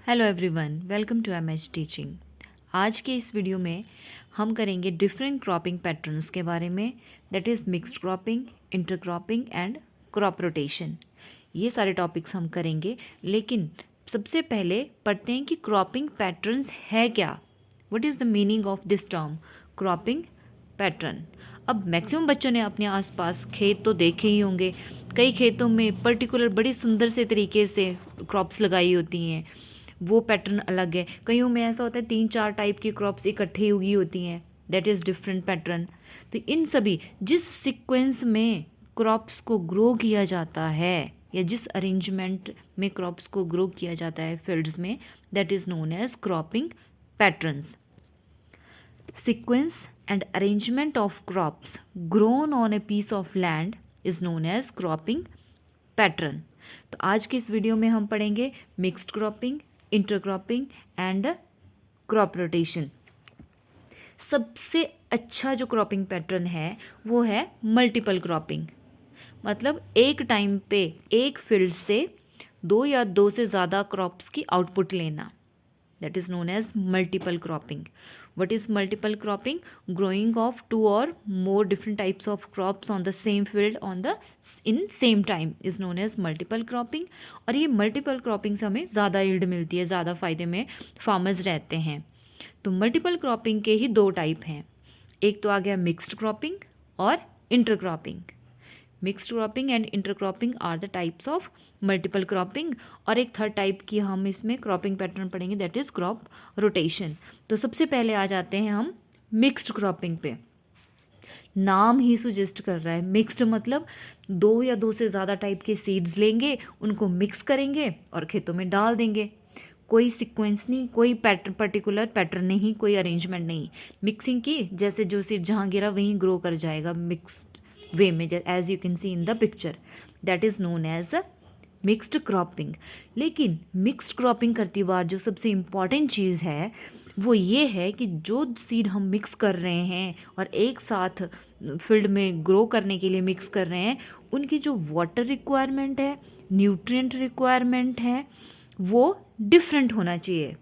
Hello everyone, welcome to MH teaching. आज के इस वीडियो में हम करेंगे डिफरेंट क्रॉपिंग पैटर्न्स के बारे में, that is mixed cropping, intercropping and crop rotation. ये सारे टॉपिक्स हम करेंगे, लेकिन सबसे पहले पढ़ते हैं कि क्रॉपिंग पैटर्न्स है क्या। What is the meaning of this term cropping pattern. अब मैक्सिमम बच्चों ने अपने आसपास खेत तो देखे ही होंगे। कई खेतों में पर्टिकुलर बड़ी सुंदर से तरीके से क्रॉप्स लगाई होती हैं, वो पैटर्न अलग है। कईयों में ऐसा होता है 3-4 टाइप की क्रॉप्स इकट्ठी उगी होती हैं, दैट इज़ डिफरेंट पैटर्न। तो इन सभी जिस सीक्वेंस में क्रॉप्स को ग्रो किया जाता है या जिस अरेंजमेंट में क्रॉप्स को ग्रो किया जाता है फील्ड्स में, that is known as cropping patterns. Sequence and arrangement of crops grown on a piece of land is known as cropping pattern। तो आज की इस वीडियो में हम पढ़ेंगे mixed cropping, intercropping and crop rotation. सबसे अच्छा जो क्रॉपिंग पैटर्न है वो है मल्टीपल क्रॉपिंग, मतलब एक टाइम पे एक फील्ड से 2 या 2 से ज़्यादा क्रॉप्स की आउटपुट लेना, that is known as multiple cropping. What is multiple cropping? Growing of 2 or more different types of crops on the same field in same time is known as multiple cropping। और ये multiple cropping से हमें ज़्यादा yield मिलती है, ज़्यादा फ़ायदे में farmers रहते हैं। तो multiple cropping के ही 2 टाइप हैं, एक तो आ गया मिक्स्ड क्रॉपिंग और intercropping. Mixed cropping and intercropping are the types of multiple cropping. और एक थर्ड टाइप की हम इसमें क्रॉपिंग पैटर्न पढ़ेंगे, दैट इज़ क्रॉप रोटेशन। तो सबसे पहले आ जाते हैं हम मिक्स्ड क्रॉपिंग पे। नाम ही सुजेस्ट कर रहा है, मिक्स्ड मतलब 2 या 2 से ज़्यादा टाइप के सीड्स लेंगे, उनको मिक्स करेंगे और खेतों में डाल देंगे। कोई सीक्वेंस नहीं, कोई पैटर्न, पर्टिकुलर पैटर्न नहीं, कोई अरेंजमेंट नहीं। मिक्सिंग की, जैसे जो सीड जहाँ गिरा वहीं ग्रो कर जाएगा मिक्स्ड वे में, as you can see in the picture, that is known as mixed cropping. लेकिन मिक्स्ड क्रॉपिंग करती बार जो सबसे इम्पॉर्टेंट चीज़ है वो ये है कि जो सीड हम मिक्स कर रहे हैं और एक साथ फील्ड में ग्रो करने के लिए मिक्स कर रहे हैं, उनकी जो वाटर रिक्वायरमेंट है, न्यूट्रिएंट रिक्वायरमेंट है, वो डिफरेंट होना चाहिए।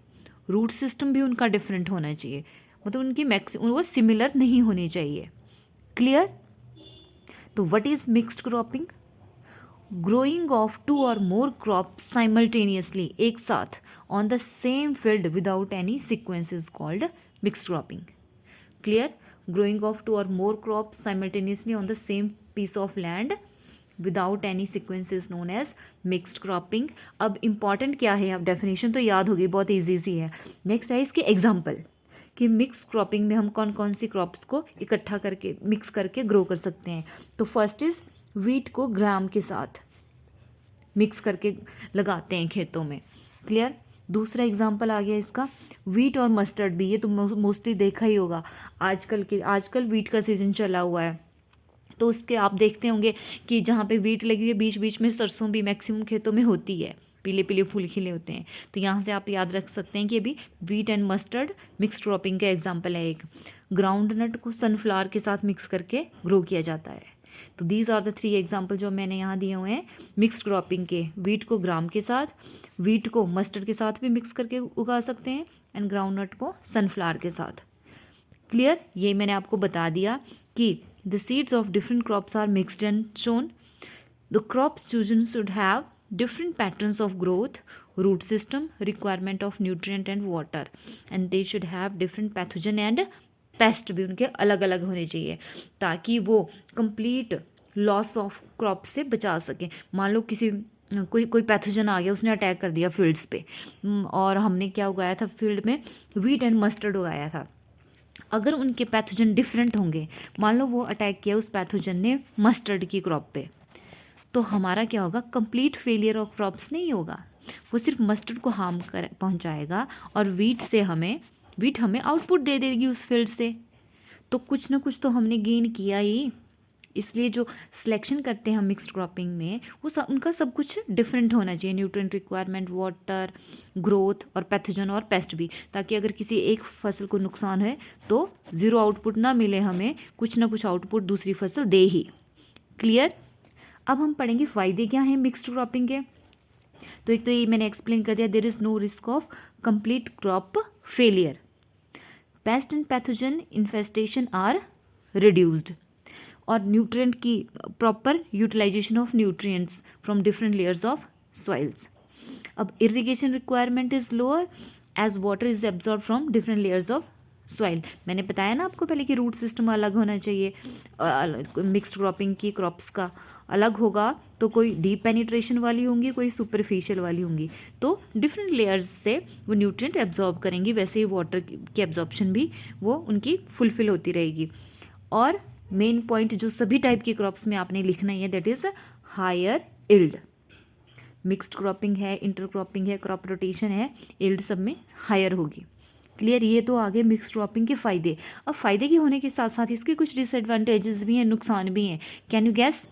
रूट सिस्टम भी उनका डिफरेंट होना चाहिए, मतलब उनकी वो सिमिलर नहीं होनी चाहिए। क्लियर? तो what is mixed cropping? Growing of 2 or more crop simultaneously, एक साथ on the same field without any sequence is called mixed cropping. Clear? Growing of 2 or more crop simultaneously on the same piece of land without any sequence is known as mixed cropping. अब important क्या है, अब definition तो याद होगी, बहुत easy सी है। Next है इसकी एग्जाम्पल कि मिक्स क्रॉपिंग में हम कौन कौन सी क्रॉप्स को इकट्ठा करके मिक्स करके ग्रो कर सकते हैं। तो फर्स्ट इज़ वीट को ग्राम के साथ मिक्स करके लगाते हैं खेतों में। क्लियर? दूसरा एग्जांपल आ गया इसका वीट और मस्टर्ड भी, ये तो मोस्टली देखा ही होगा। आजकल वीट का सीज़न चला हुआ है, तो उसके आप देखते होंगे कि जहाँ पे वीट लगी हुई है बीच बीच में सरसों भी मैक्सिमम खेतों में होती है, पीले पीले फूल खिले होते हैं। तो यहाँ से आप याद रख सकते हैं कि अभी wheat and mustard mix cropping का एग्जांपल है। एक ग्राउंड नट को सनफ्लावर के साथ मिक्स करके ग्रो किया जाता है। तो दीज आर द 3 एग्जांपल जो मैंने यहाँ दिए हुए हैं मिक्स्ड क्रॉपिंग के। वीट को ग्राम के साथ, वीट को मस्टर्ड के साथ भी मिक्स करके उगा सकते हैं, एंड ग्राउंड नट को सनफ्लावर के साथ। क्लियर? ये मैंने आपको बता दिया कि the seeds of different crops are mixed and shown. The crops chosen should have different patterns of growth, root system, requirement of nutrient and water, and they should have different pathogen and pest भी उनके अलग अलग होने चाहिए, ताकि वो complete loss of crop से बचा सकें। मान लो कोई पैथोजन आ गया, उसने अटैक कर दिया फील्ड्स पे, और हमने क्या उगाया था फील्ड में, वीट एंड मस्टर्ड उगाया था। अगर उनके पैथोजन डिफरेंट होंगे, मान लो वो अटैक किया उस पैथोजन ने मस्टर्ड की क्रॉप पे, तो हमारा क्या होगा, कंप्लीट फेलियर ऑफ क्रॉप्स नहीं होगा, वो सिर्फ मस्टर्ड को हार्म कर पहुंचाएगा, और वीट हमें आउटपुट दे देगी उस फील्ड से। तो कुछ ना कुछ तो हमने गेन किया ही। इसलिए जो सिलेक्शन करते हैं हम मिक्स्ड क्रॉपिंग में, वो उनका सब कुछ डिफरेंट होना चाहिए, न्यूट्रिएंट रिक्वायरमेंट, वाटर, ग्रोथ और पैथोजन और पेस्ट भी, ताकि अगर किसी एक फसल को नुकसान है तो ज़ीरो आउटपुट ना मिले, हमें कुछ ना कुछ आउटपुट दूसरी फसल दे ही। क्लियर? अब हम पढ़ेंगे फ़ायदे क्या हैं मिक्स्ड क्रॉपिंग के। तो एक तो ये मैंने एक्सप्लेन कर दिया, there is no risk of complete crop failure, pest and pathogen infestation are reduced, और न्यूट्रिएंट की proper utilization of nutrients from different layers of soils. अब irrigation requirement is lower as water is absorb from different layers of soil. मैंने बताया ना आपको पहले कि root system अलग होना चाहिए, मिक्स्ड क्रॉपिंग की क्रॉप्स का अलग होगा, तो कोई डीप पेनिट्रेशन वाली होंगी, कोई सुपरफिशियल वाली होंगी, तो डिफरेंट लेयर्स से वो न्यूट्रिएंट एब्जॉर्ब करेंगी, वैसे ही वाटर की एब्जॉर्प्शन भी वो उनकी फुलफिल होती रहेगी। और मेन पॉइंट जो सभी टाइप की क्रॉप्स में आपने लिखना ही है, that is higher yield. Mixed cropping है, इंटर क्रॉपिंग है, क्रॉप रोटेशन है, इल्ड सब में हायर होगी। क्लियर? ये तो आगे मिक्स्ड क्रॉपिंग के फ़ायदे। अब फ़ायदे के होने के साथ साथ इसके कुछ डिसएडवांटेजेस भी हैं, नुकसान भी हैं। Can you gas?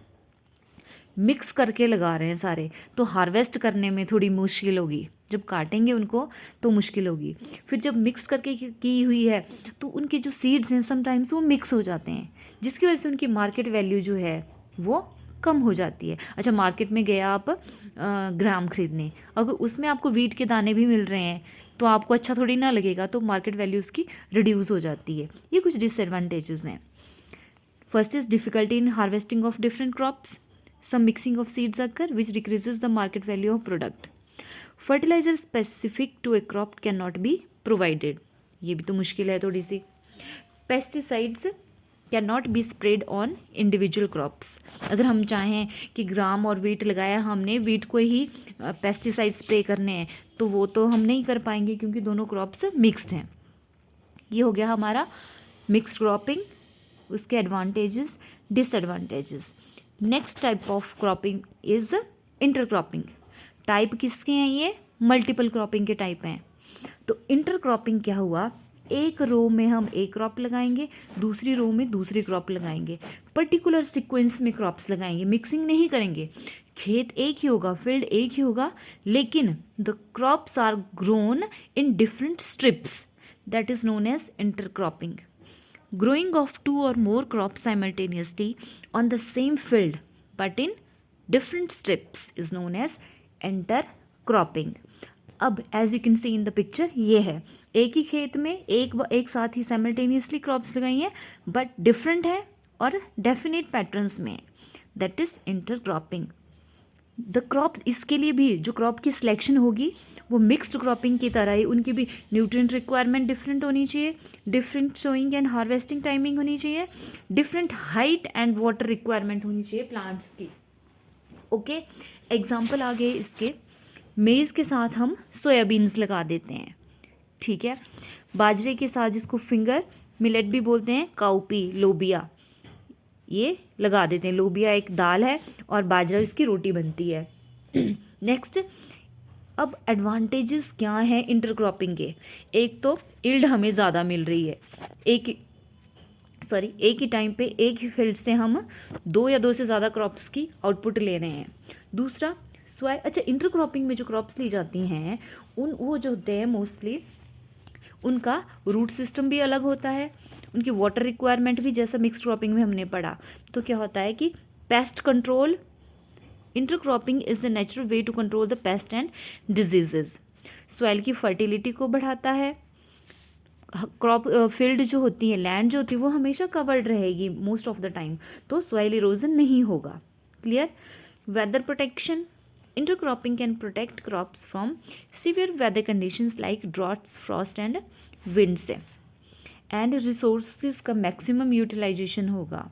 मिक्स करके लगा रहे हैं सारे, तो हार्वेस्ट करने में थोड़ी मुश्किल होगी, जब काटेंगे उनको तो मुश्किल होगी। फिर जब मिक्स करके की हुई है तो उनके जो सीड्स हैं समटाइम्स वो मिक्स हो जाते हैं, जिसकी वजह से उनकी मार्केट वैल्यू जो है वो कम हो जाती है। अच्छा, मार्केट में गया आप ग्राम खरीदने, अगर उसमें आपको वीट के दाने भी मिल रहे हैं तो आपको अच्छा थोड़ी ना लगेगा, तो मार्केट वैल्यू उसकी रिड्यूस हो जाती है। ये कुछ डिसएडवांटेजेस हैं। First is difficulty in harvesting of different crops, some mixing of seeds occur which decreases the market value of product. Fertilizer specific to a crop cannot be provided, ये भी तो मुश्किल है थोड़ी सी। Pesticides cannot be sprayed on individual crops, अगर हम चाहें कि ग्राम और वीट लगाया हमने, वीट को ही पेस्टिसाइड स्प्रे करने हैं, तो वो तो हम नहीं कर पाएंगे क्योंकि दोनों क्रॉप्स मिक्स्ड हैं। ये हो गया हमारा मिक्स्ड क्रॉपिंग, उसके advantages, disadvantages. Next type of cropping is intercropping. Type किसके हैं? ये मल्टीपल क्रॉपिंग के टाइप हैं। तो इंटरक्रॉपिंग क्या हुआ? एक रो में हम एक क्रॉप लगाएंगे, दूसरी रो में दूसरी क्रॉप लगाएंगे, पर्टिकुलर सीक्वेंस में क्रॉप्स लगाएंगे, मिक्सिंग नहीं करेंगे। खेत एक ही होगा, फील्ड एक ही होगा, लेकिन the crops are grown in different strips, that is known as intercropping. Growing of two or more crops simultaneously on the same field but in different strips is known as intercropping. अब as you can see in the picture, ये है एक ही खेत में एक साथ ही simultaneously crops लगाई हैं बट डिफरेंट है और डेफिनेट पैटर्न्स में, that is intercropping. The crops, इसके लिए भी जो क्रॉप की सिलेक्शन होगी वो मिक्स्ड क्रॉपिंग की तरह ही उनकी भी न्यूट्रिएंट रिक्वायरमेंट डिफरेंट होनी चाहिए, different sowing and harvesting timing होनी चाहिए, different height and water requirement होनी चाहिए प्लांट्स की। ओके, एग्जाम्पल आ गए इसके, मेज़ के साथ हम सोयाबीन्स लगा देते हैं, ठीक है। बाजरे के साथ जिसको फिंगर मिलेट भी बोलते हैं, काउपी, लोबिया, ये लगा देते हैं। लोबिया एक दाल है और बाजरा इसकी रोटी बनती है। नेक्स्ट, अब एडवांटेजेस क्या हैं इंटरक्रॉपिंग के? एक तो इल्ड हमें ज़्यादा मिल रही है, एक ही टाइम पे एक ही फील्ड से हम 2 या 2 से ज़्यादा क्रॉप्स की आउटपुट ले रहे हैं। दूसरा सॉइल, अच्छा इंटरक्रॉपिंग में जो क्रॉप्स ली जाती हैं वो जो होते हैं मोस्टली उनका रूट सिस्टम भी अलग होता है, उनकी वाटर रिक्वायरमेंट भी, जैसा मिक्स्ड क्रॉपिंग में हमने पढ़ा। तो क्या होता है कि pest control, intercropping is the natural way to control the pest and diseases. Soil की फर्टिलिटी को बढ़ाता है, क्रॉप फील्ड जो होती है, लैंड जो होती है वो हमेशा कवर्ड रहेगी मोस्ट ऑफ द टाइम, तो सॉइल इरोजन नहीं होगा। Clear? Weather protection, intercropping can protect crops from severe weather conditions like droughts, frost and wind से। एंड रिसोर्सेज का मैक्सिमम यूटिलाइजेशन होगा।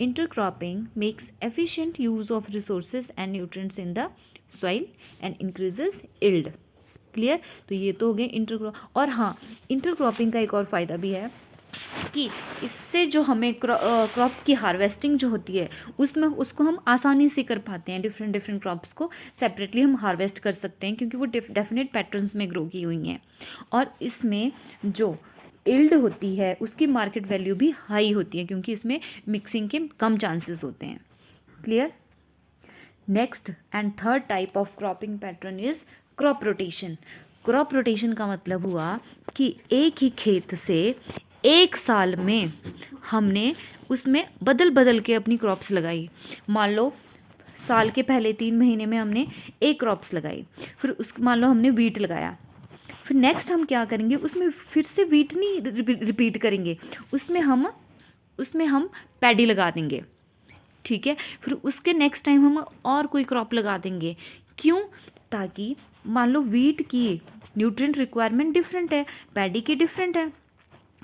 Intercropping makes efficient use of resources and nutrients in the soil and increases yield. Clear? तो ये तो हो गए intercrop. और हाँ, इंटरक्रॉपिंग का एक और फ़ायदा भी है कि इससे जो हमें क्रॉप की हार्वेस्टिंग जो होती है उसमें उसको हम आसानी से कर पाते हैं। डिफरेंट क्रॉप्स को सेपरेटली हम हार्वेस्ट कर सकते हैं क्योंकि वो डेफिनेट पैटर्न्स में ग्रो की हुई हैं, और इसमें जो इल्ड होती है उसकी मार्केट वैल्यू भी हाई होती है क्योंकि इसमें मिक्सिंग के कम चांसेस होते हैं। Clear? Next and third type of cropping pattern is crop rotation. Crop rotation का मतलब हुआ कि एक ही खेत से एक साल में हमने उसमें बदल बदल के अपनी क्रॉप्स लगाई। मान लो साल के पहले 3 महीने में हमने एक क्रॉप्स लगाई, फिर उस मान लो हमने वीट लगाया, फिर नेक्स्ट हम क्या करेंगे, उसमें फिर से वीट नहीं रिपीट करेंगे, उसमें हम पैडी लगा देंगे, ठीक है। फिर उसके नेक्स्ट टाइम हम और कोई क्रॉप लगा देंगे। क्यों? ताकि मान लो वीट की न्यूट्रिएंट रिक्वायरमेंट डिफरेंट है, पैडी की डिफरेंट है,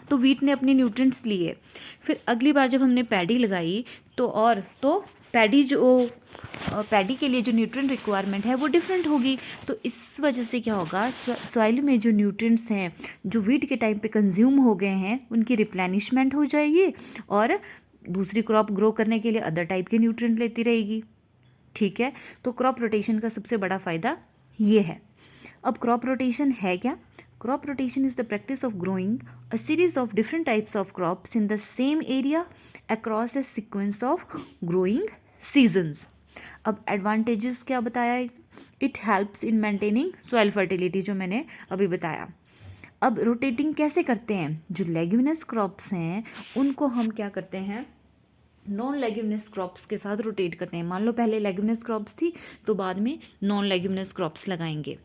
तो वीट ने अपने न्यूट्रिएंट्स लिए, फिर अगली बार जब हमने पैडी लगाई तो पैडी के लिए जो न्यूट्रिएंट रिक्वायरमेंट है वो डिफरेंट होगी। तो इस वजह से क्या होगा, सॉइल में जो न्यूट्रिएंट्स हैं जो वीट के टाइम पे कंज्यूम हो गए हैं उनकी रिप्लेनिशमेंट हो जाएगी और दूसरी क्रॉप ग्रो करने के लिए अदर टाइप के न्यूट्रिएंट लेती रहेगी, ठीक है। तो क्रॉप रोटेशन का सबसे बड़ा फ़ायदा ये है। अब क्रॉप रोटेशन है क्या? Crop rotation is the practice of growing a series of different types of crops in the same area across A sequence of growing seasons. अब एडवांटेजेस क्या बताया? It helps in maintaining soil fertility, जो मैंने अभी बताया। अब rotating कैसे करते हैं? जो लेग्यूमिनस क्रॉप्स हैं उनको हम क्या करते हैं, नॉन लेग्यूमिनस क्रॉप्स के साथ रोटेट करते हैं। मान लो पहले लेग्यूमिनस क्रॉप्स थी तो बाद में नॉन लेग्यूमिनस क्रॉप्स लगाएंगे।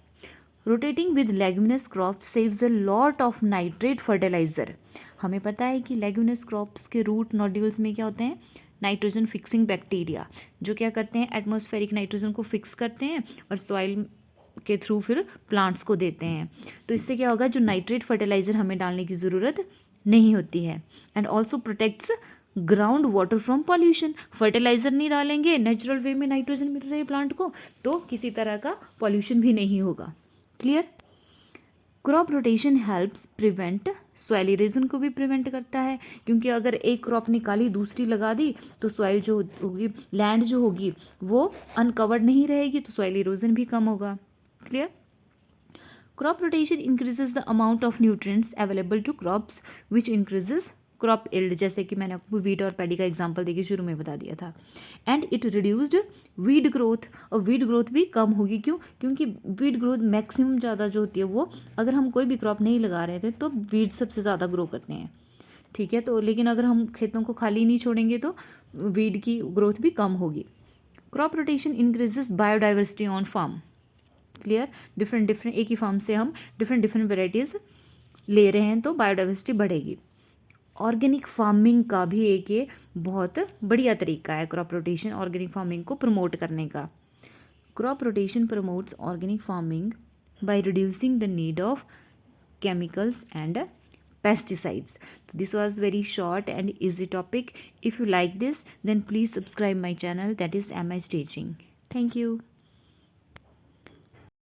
Rotating with leguminous crops saves a lot of nitrate fertiliser. हमें पता है कि लेग्यूमिनस क्रॉप्स के रूट नोड्यूल्स में क्या होते हैं, नाइट्रोजन फिक्सिंग बैक्टीरिया, जो क्या करते हैं, एटमॉस्फेरिक नाइट्रोजन को फिक्स करते हैं और सॉइल के थ्रू फिर प्लांट्स को देते हैं। तो इससे क्या होगा, जो नाइट्रेट फर्टिलाइजर हमें डालने की ज़रूरत नहीं होती है। And also protects ground water from pollution. Fertiliser नहीं डालेंगे, नेचुरल वे में नाइट्रोजन मिल रही है प्लांट को, तो किसी तरह का पॉल्यूशन भी नहीं होगा। Clear? Crop rotation helps prevent soil erosion को भी प्रिवेंट करता है, क्योंकि अगर एक क्रॉप निकाली दूसरी लगा दी तो सॉइल जो होगी, लैंड जो होगी वो अनकवर्ड नहीं रहेगी, तो सॉइल इरोजन भी कम होगा। Clear? Crop rotation increases the amount of nutrients available to crops which increases crop yield, जैसे कि मैंने आपको वीट और पैडी का एग्जांपल देके शुरू में बता दिया था। And it reduced weed growth, और वीड ग्रोथ भी कम होगी। क्यों? क्योंकि वीड ग्रोथ मैक्सिमम ज़्यादा जो होती है वो, अगर हम कोई भी क्रॉप नहीं लगा रहे थे तो वीड सबसे ज़्यादा ग्रो करते हैं, ठीक है। तो लेकिन अगर हम खेतों को खाली नहीं छोड़ेंगे तो वीड की ग्रोथ भी कम होगी। Crop rotation increases biodiversity on farm. Clear? Different एक ही फार्म से हम डिफरेंट वेराइटीज़ ले रहे हैं तो बायोडाइवर्सिटी बढ़ेगी। ऑर्गेनिक फार्मिंग का भी एक ये बहुत बढ़िया तरीका है क्रॉप रोटेशन ऑर्गेनिक फार्मिंग को प्रमोट करने का। Crop rotation promotes organic farming by reducing the need of chemicals and pesticides. So this was very short and easy topic. If you like this, then please subscribe my channel, that is MI Staging. Thank you.